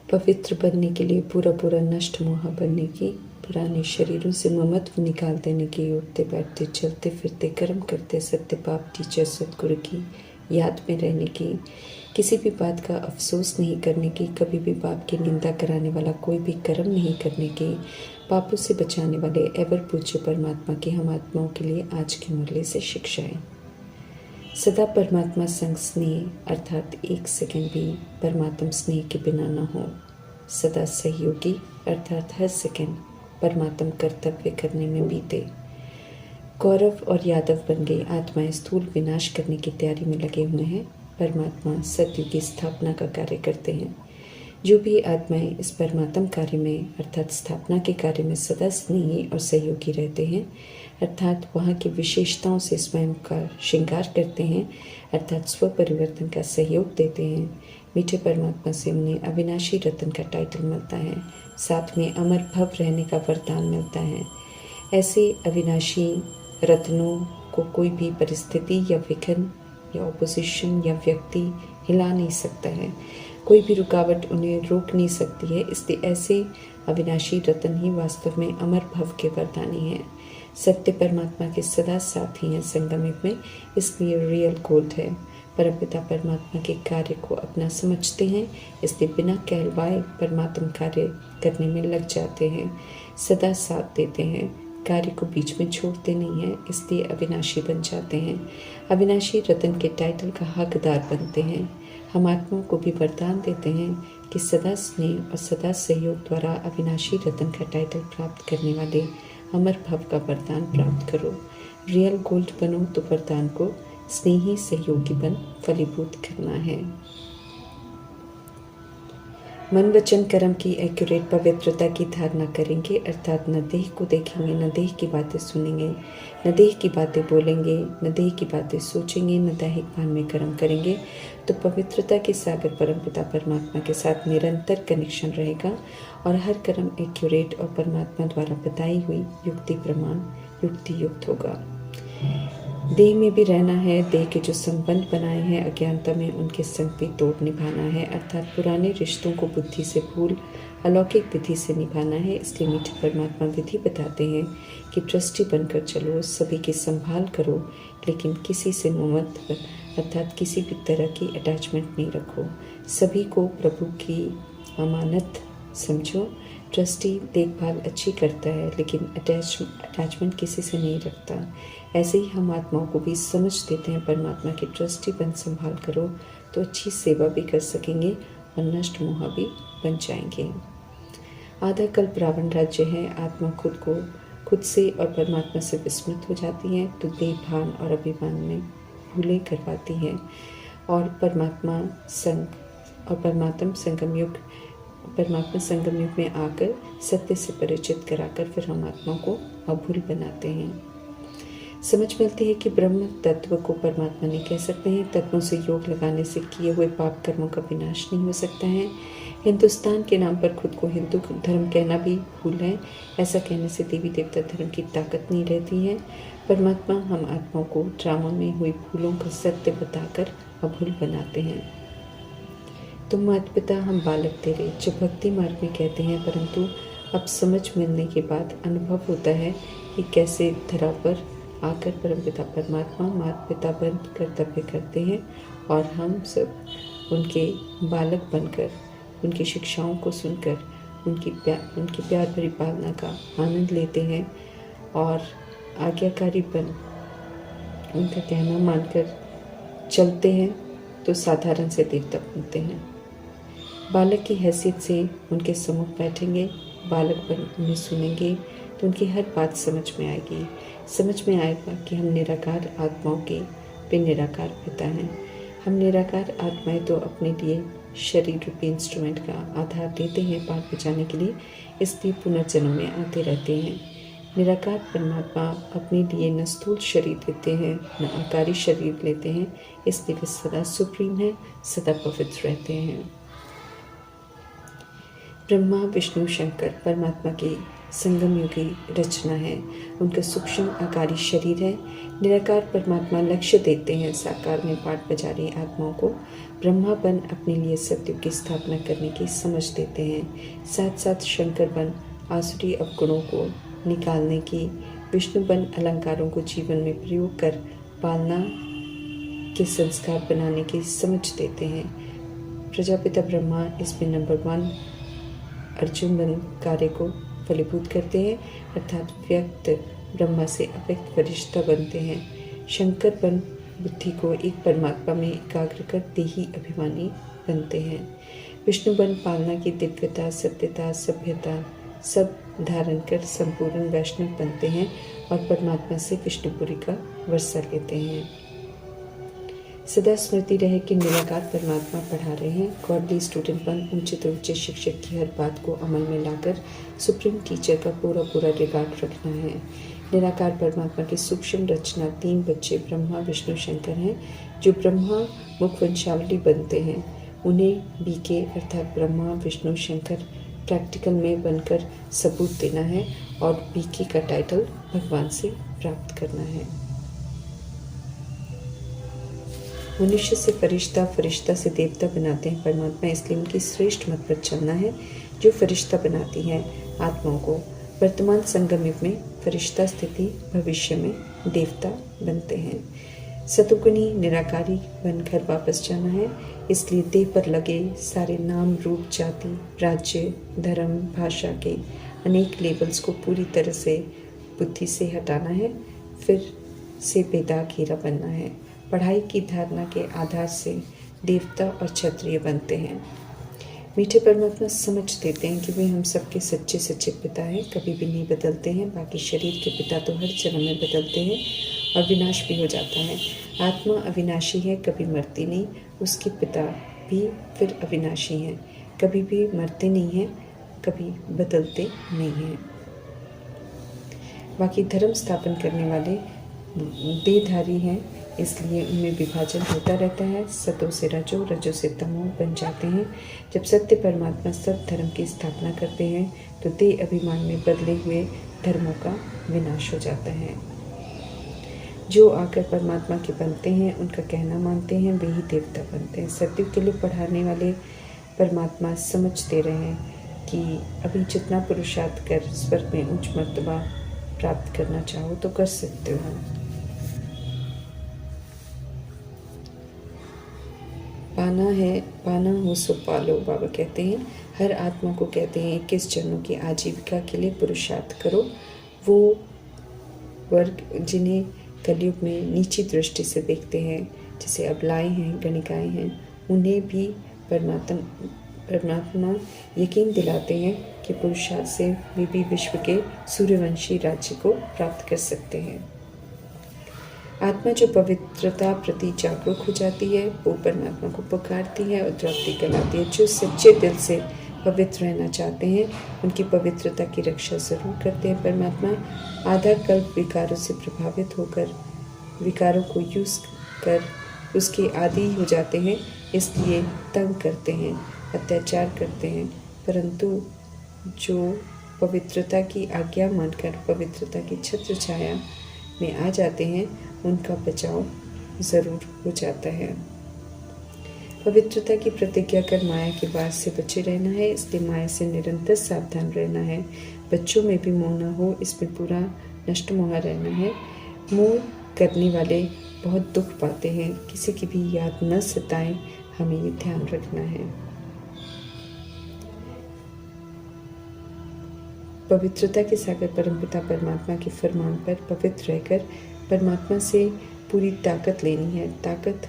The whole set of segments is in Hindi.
पवित्र बनने के लिए पूरा पूरा नष्ट मोह बनने की, पुराने शरीरों से ममत्व निकाल देने की, उठते बैठते चलते फिरते कर्म करते सत्य पाप टीचर सतगुरु की याद में रहने की, किसी भी बात का अफसोस नहीं करने की, कभी भी पाप की निंदा कराने वाला कोई भी कर्म नहीं करने की, पापों से बचाने वाले एवर पूज्य परमात्मा की हम आत्माओं के लिए आज के मुरली से शिक्षाएं। सदा परमात्मा संग स्नेह अर्थात एक सेकंड भी परमात्म स्नेह के बिना न हो। सदा सहयोगी अर्थात हर सेकंड परमात्म कर्तव्य करने में बीते। कौरव और यादव बन गए आत्माएं स्थूल विनाश करने की तैयारी में लगे हुए हैं। परमात्मा सतयुग की स्थापना का कार्य करते हैं। जो भी आत्माएं इस परमात्म कार्य में अर्थात स्थापना के कार्य में सदा स्नेही और सहयोगी रहते हैं, अर्थात वहाँ की विशेषताओं से स्वयं का श्रृंगार करते हैं, अर्थात स्व परिवर्तन का सहयोग देते हैं, मीठे परमात्मा से उन्हें अविनाशी रत्न का टाइटल मिलता है, साथ में अमर भव रहने का वरदान मिलता है। ऐसे अविनाशी रत्नों को कोई भी परिस्थिति या विघ्न या ऑपोजिशन या व्यक्ति हिला नहीं सकता है, कोई भी रुकावट उन्हें रोक नहीं सकती है। इसलिए ऐसे अविनाशी रत्न ही वास्तव में अमर भव के वरदानी हैं। सत्य परमात्मा के सदा साथी हैं संगम युग में, इसलिए रियल गोल्ड है। परमपिता परमात्मा के कार्य को अपना समझते हैं, इसलिए बिना कहलवाए परमात्म कार्य करने में लग जाते हैं, सदा साथ देते हैं, कार्य को बीच में छोड़ते नहीं हैं, इसलिए अविनाशी बन जाते हैं। अविनाशी रतन के टाइटल का हकदार बनते हैं। हम आत्माओं को भी वरदान देते हैं कि सदा स्नेह और सदा सहयोग द्वारा अविनाशी रतन का टाइटल प्राप्त करने वाले अमर भव का वरदान प्राप्त करो। रियल गोल्ड बनो तो वरदान को स्नेही सहयोगी बन फलीभूत करना है। मन वचन कर्म की एक्यूरेट पवित्रता की धारणा करेंगे, अर्थात न देह को देखेंगे, न देह की बातें सुनेंगे, न देह की बातें बोलेंगे, न देह की बातें सोचेंगे, न दैहिक भान में कर्म करेंगे, तो पवित्रता के सागर परमपिता परमात्मा के साथ निरंतर कनेक्शन रहेगा और हर कर्म एक्यूरेट और परमात्मा द्वारा बताई हुई युक्ति प्रमाण युक्ति युक्त होगा। देह में भी रहना है, देह के जो संबंध बनाए हैं अज्ञानता में उनके संग भी तोड़ निभाना है, अर्थात पुराने रिश्तों को बुद्धि से भूल अलौकिक विधि से निभाना है। इसलिए मीठे परमात्मा विधि बताते हैं कि ट्रस्टी बनकर चलो, सभी की संभाल करो, लेकिन किसी से ममत्व अर्थात किसी भी तरह की अटैचमेंट नहीं रखो, सभी को प्रभु की अमानत समझो। ट्रस्टी देखभाल अच्छी करता है लेकिन अटैचमेंट किसी से नहीं रखता। ऐसे ही हम आत्माओं को भी समझ देते हैं परमात्मा की ट्रस्टी बन संभाल करो तो अच्छी सेवा भी कर सकेंगे और नष्ट मोह भी बन जाएंगे। आधा कल्प रावण राज्य है, आत्मा खुद से और परमात्मा से विस्मृत हो जाती है तो देह भान और अभिमान में भूलें करवाती है और परमात्मा संगम युग में आकर सत्य से परिचित कराकर फिर हम आत्मा को अभूल बनाते हैं। समझ मिलती है कि ब्रह्म तत्व को परमात्मा नहीं कह सकते हैं। तत्वों से योग लगाने से किए हुए पाप कर्मों का विनाश नहीं हो सकता है। हिंदुस्तान के नाम पर खुद को हिंदू धर्म कहना भी भूल है। ऐसा कहने से देवी देवता धर्म की ताकत नहीं रहती है। परमात्मा हम आत्माओं को ड्रामा में हुई भूलों का सत्य बताकर अभूल बनाते हैं। तुम माता पिता हम बालक तेरे, जो भक्ति मार्ग में कहते हैं, परंतु अब समझ मिलने के बाद अनुभव होता है कि कैसे धरा पर आकर परमपिता परमात्मा माता पिता बन कर्तव्य करते हैं और हम सब उनके बालक बनकर उनकी शिक्षाओं को सुनकर उनकी प्यार भरी पालना का आनंद लेते हैं और आज्ञाकारी बन उनका कहना मानकर चलते हैं तो साधारण से देवता बनते हैं। बालक की हैसियत से उनके सम्मुख बैठेंगे, बालक बन उन्हें सुनेंगे तो उनकी हर बात समझ में आएगी। समझ में आएगा कि हम निराकार आत्माओं के भी निराकार पिता हैं। हम निराकार आत्माएं तो अपने लिए शरीर रूपी इंस्ट्रूमेंट का आधार देते हैं पार बचाने के लिए, इसलिए पुनर्जन्म में आते रहते हैं। निराकार परमात्मा अपने लिए न स्थूल शरीर लेते हैं न आकारी शरीर लेते हैं, इसलिए वे सदा सुप्रीम हैं, सदा पवित्र रहते हैं। ब्रह्मा विष्णु शंकर परमात्मा के संगम युगी रचना है। उनका सूक्ष्म आकारी शरीर है। निराकार परमात्मा लक्ष्य देते हैं साकार में पाठ बजा रही आत्माओं को ब्रह्मापन अपने लिए सत्य की स्थापना करने की समझ देते हैं। साथ साथ शंकर बन आसुरी अवगुणों को निकालने की, विष्णुबन अलंकारों को जीवन में प्रयोग कर पालना के संस्कार बनाने की समझ देते हैं। प्रजापिता ब्रह्मा इसमें नंबर 1 अर्जुन बन कार्य को फलीभूत करते हैं, अर्थात व्यक्त ब्रह्मा से अव्यक्त फरिश्ता बनते हैं। शंकर बन बुद्धि को एक परमात्मा में एकाग्र कर देही अभिमानी बनते हैं। विष्णु बन पालना की दिव्यता, सत्यता, सभ्यता सब धारण कर संपूर्ण वैष्णव बनते हैं और परमात्मा से विष्णुपुरी का वर्षा लेते हैं। सदा स्मृति रहे कि निराकार परमात्मा पढ़ा रहे हैं। गॉडली स्टूडेंट बन ऊंचे तो ऊंचे शिक्षक की हर बात को अमल में लाकर सुप्रीम टीचर का पूरा रिकॉर्ड रखना है। निराकार परमात्मा की सूक्ष्म रचना 3 बच्चे ब्रह्मा विष्णु शंकर हैं जो ब्रह्मा मुख वंशावली बनते हैं। उन्हें बीके अर्थात ब्रह्मा विष्णु शंकर प्रैक्टिकल में बनकर सबूत देना है और बीके का टाइटल भगवान से प्राप्त करना है। मनुष्य से फरिश्ता, फरिश्ता से देवता बनाते हैं परमात्मा, इसलिए उनकी श्रेष्ठ मत पर चलना है जो फरिश्ता बनाती है आत्माओं को। वर्तमान संगम युग में फरिश्ता स्थिति, भविष्य में देवता बनते हैं। सतुगुणी निराकारी बनकर वापस जाना है, इसलिए देह पर लगे सारे नाम रूप जाति राज्य धर्म भाषा के अनेक लेबल्स को पूरी तरह से बुद्धि से हटाना है। फिर से बेदाग हीरा बनना है। पढ़ाई की धारणा के आधार से देवता और क्षत्रिय बनते हैं। मीठे परमात्मा समझ देते हैं कि वे हम सबके सच्चे पिता हैं, कभी भी नहीं बदलते हैं। बाकी शरीर के पिता तो हर जन्म में बदलते हैं और विनाश भी हो जाता है। आत्मा अविनाशी है, कभी मरती नहीं। उसके पिता भी फिर अविनाशी हैं, कभी भी मरते नहीं हैं, कभी बदलते नहीं हैं। बाकी धर्म स्थापन करने वाले देहधारी हैं, इसलिए उनमें विभाजन होता रहता है। सतों से रजो, रजो से तमो बन जाते हैं। जब सत्य परमात्मा सब धर्म की स्थापना करते हैं तो देह अभिमान में बदले हुए धर्मों का विनाश हो जाता है। जो आकर परमात्मा के बनते हैं, उनका कहना मानते हैं, वे ही देवता बनते हैं। सत्युग के लिए पढ़ाने वाले परमात्मा समझ दे रहे हैं कि अभी जितना पुरुषार्थ कर स्वर्ग में उच्च मर्तबा प्राप्त करना चाहो तो कर सकते हो। पाना हो सो पालो, बाबा कहते हैं। हर आत्मा को कहते हैं 21 जनों की आजीविका के लिए पुरुषार्थ करो। वो वर्ग जिन्हें कलयुग में नीची दृष्टि से देखते हैं, जैसे अबलाएं हैं, गणिकाएं हैं, उन्हें भी परमात्मा यकीन दिलाते हैं कि पुरुषार्थ से वे भी विश्व के सूर्यवंशी राज्य को प्राप्त कर सकते हैं। आत्मा जो पवित्रता प्रति जागरूक हो जाती है वो परमात्मा को पुकारती है और द्रौपदी कहलाती है। जो सच्चे दिल से पवित्र रहना चाहते हैं उनकी पवित्रता की रक्षा जरूर करते हैं परमात्मा। आधा कल्प विकारों से प्रभावित होकर विकारों को यूज कर उसके आदी हो जाते हैं, इसलिए तंग करते हैं, अत्याचार करते हैं। परंतु जो पवित्रता की आज्ञा मानकर पवित्रता की छत्र छाया में आ जाते हैं उनका बचाव ज़रूर हो जाता है। पवित्रता की प्रतिज्ञा कर माया के वास से बचे रहना है, इसलिए माया से निरंतर सावधान रहना है। बच्चों में भी मोह न हो, इसमें पूरा नष्ट मोह रहना है। मोह करने वाले बहुत दुख पाते हैं, किसी की भी याद न सताएं, हमें ये ध्यान रखना है। पवित्रता के सागर परमपिता परमात्मा के फरमान पर पवित्र रहकर परमात्मा से पूरी ताकत लेनी है। ताकत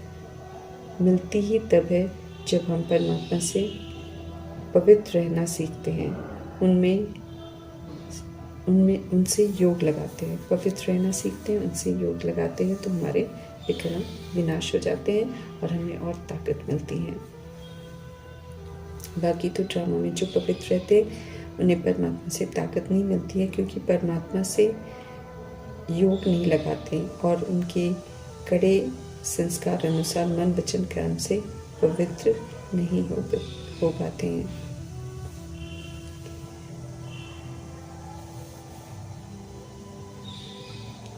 मिलती ही तब है जब हम परमात्मा से पवित्र रहना सीखते हैं, उनसे योग लगाते हैं। पवित्र रहना सीखते हैं, उनसे योग लगाते हैं तो हमारे विक्रम विनाश हो जाते हैं और हमें और ताकत मिलती है। बाकी तो ड्रामा में जो पवित्र रहते उन्हें परमात्मा से ताकत नहीं मिलती है, क्योंकि परमात्मा से योग नहीं लगाते और उनके कड़े संस्कार अनुसार मन वचन कर्म से पवित्र नहीं हो पाते हैं।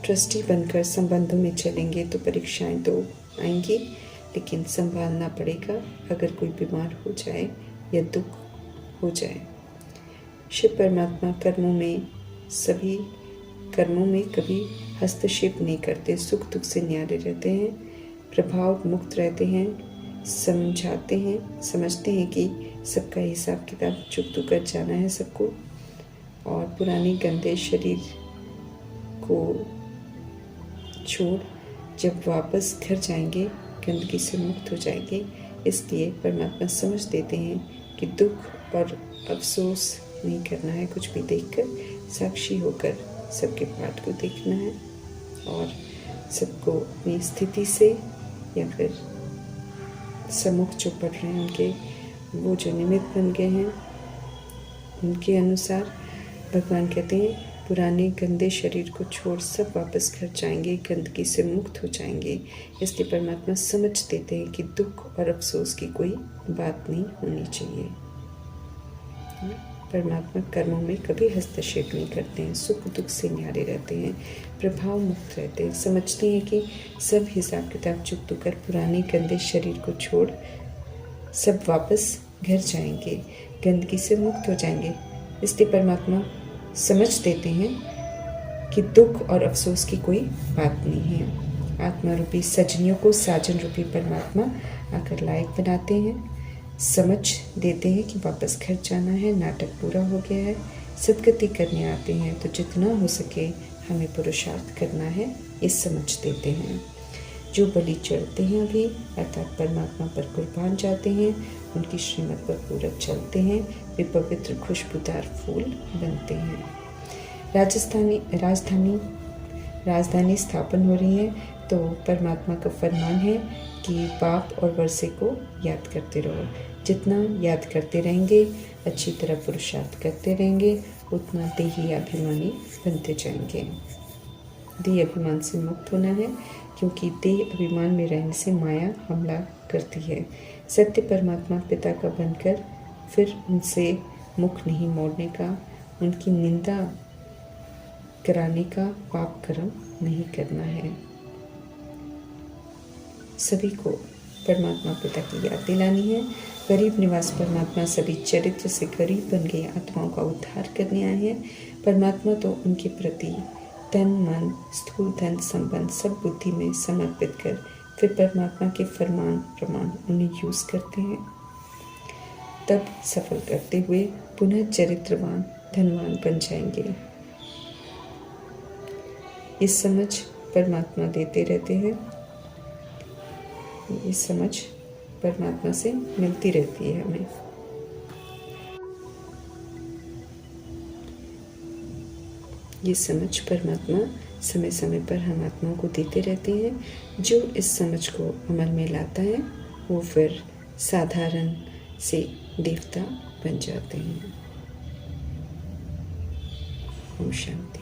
ट्रस्टी बनकर संबंधों में चलेंगे तो परीक्षाएं तो आएंगी, लेकिन संभालना पड़ेगा अगर कोई बीमार हो जाए या दुख हो जाए। शिव परमात्मा कर्मों में कभी हस्तक्षेप नहीं करते, सुख दुख से न्यारे रहते हैं, प्रभाव मुक्त रहते हैं, समझते हैं कि सबका हिसाब किताब चुकता कर जाना है सबको, और पुराने गंदे शरीर को छोड़ जब वापस घर जाएंगे गंदगी से मुक्त हो जाएंगे। इसलिए परमात्मा समझ देते हैं कि दुख और अफसोस नहीं करना है, कुछ भी देखकर साक्षी होकर सबके पाठ को देखना है और सबको अपनी स्थिति से या फिर सम्मुख जो पढ़ रहे हैं उनके वो जो निमित्त बन गए हैं उनके अनुसार भगवान कहते हैं पुराने गंदे शरीर को छोड़ सब वापस घर जाएंगे, गंदगी से मुक्त हो जाएंगे। इसलिए परमात्मा समझ देते हैं कि दुख और अफसोस की कोई बात नहीं होनी चाहिए। परमात्मा कर्मों में कभी हस्तक्षेप नहीं करते हैं, सुख दुख से न्यारे रहते हैं, प्रभाव मुक्त रहते हैं, समझते हैं कि सब हिसाब किताब चुकता कर पुराने गंदे शरीर को छोड़ सब वापस घर जाएंगे, गंदगी से मुक्त हो जाएंगे। इसलिए परमात्मा समझ देते हैं कि दुख और अफसोस की कोई बात नहीं है। आत्मा रूपी सजनियों को साजन रूपी परमात्मा आकर लायक बनाते हैं, समझ देते हैं कि वापस घर जाना है, नाटक पूरा हो गया है, सदगति करने आते हैं तो जितना हो सके हमें पुरुषार्थ करना है, ये समझ देते हैं। जो बलि चढ़ते हैं अभी अर्थात परमात्मा पर कुर्बान जाते हैं, उनकी श्रीमत पर पूरा चलते हैं, वे पवित्र खुशबूदार फूल बनते हैं। राजधानी स्थापन हो रही है तो परमात्मा का फरमान है कि पाप और वर्षे को याद करते रहो। जितना याद करते रहेंगे, अच्छी तरह पुरुषार्थ करते रहेंगे, उतना देही अभिमानी बनते जाएंगे। देह अभिमान से मुक्त होना है, क्योंकि देह अभिमान में रहने से माया हमला करती है। सत्य परमात्मा पिता का बनकर फिर उनसे मुख नहीं मोड़ने का, उनकी निंदा कराने का पाप कर्म नहीं करना है। सभी को परमात्मा पिता की याद दिलानी है। गरीब निवास परमात्मा सभी चरित्र से गरीब बन गए आत्माओं का उद्धार करने आए हैं। परमात्मा तो उनके प्रति तन मन स्थूल धन संबंध सब बुद्धि में समर्पित कर फिर परमात्मा के फरमान प्रमाण उन्हें यूज करते हैं, तब सफल करते हुए पुनः चरित्रवान धनवान बन जाएंगे। ये समझ परमात्मा देते रहते हैं, ये समझ परमात्मा से मिलती रहती है हमें। ये समझ परमात्मा समय समय पर हम आत्माओं को देते रहते हैं। जो इस समझ को अमल में लाता है वो फिर साधारण से देवता बन जाते हैं। ओम शांति।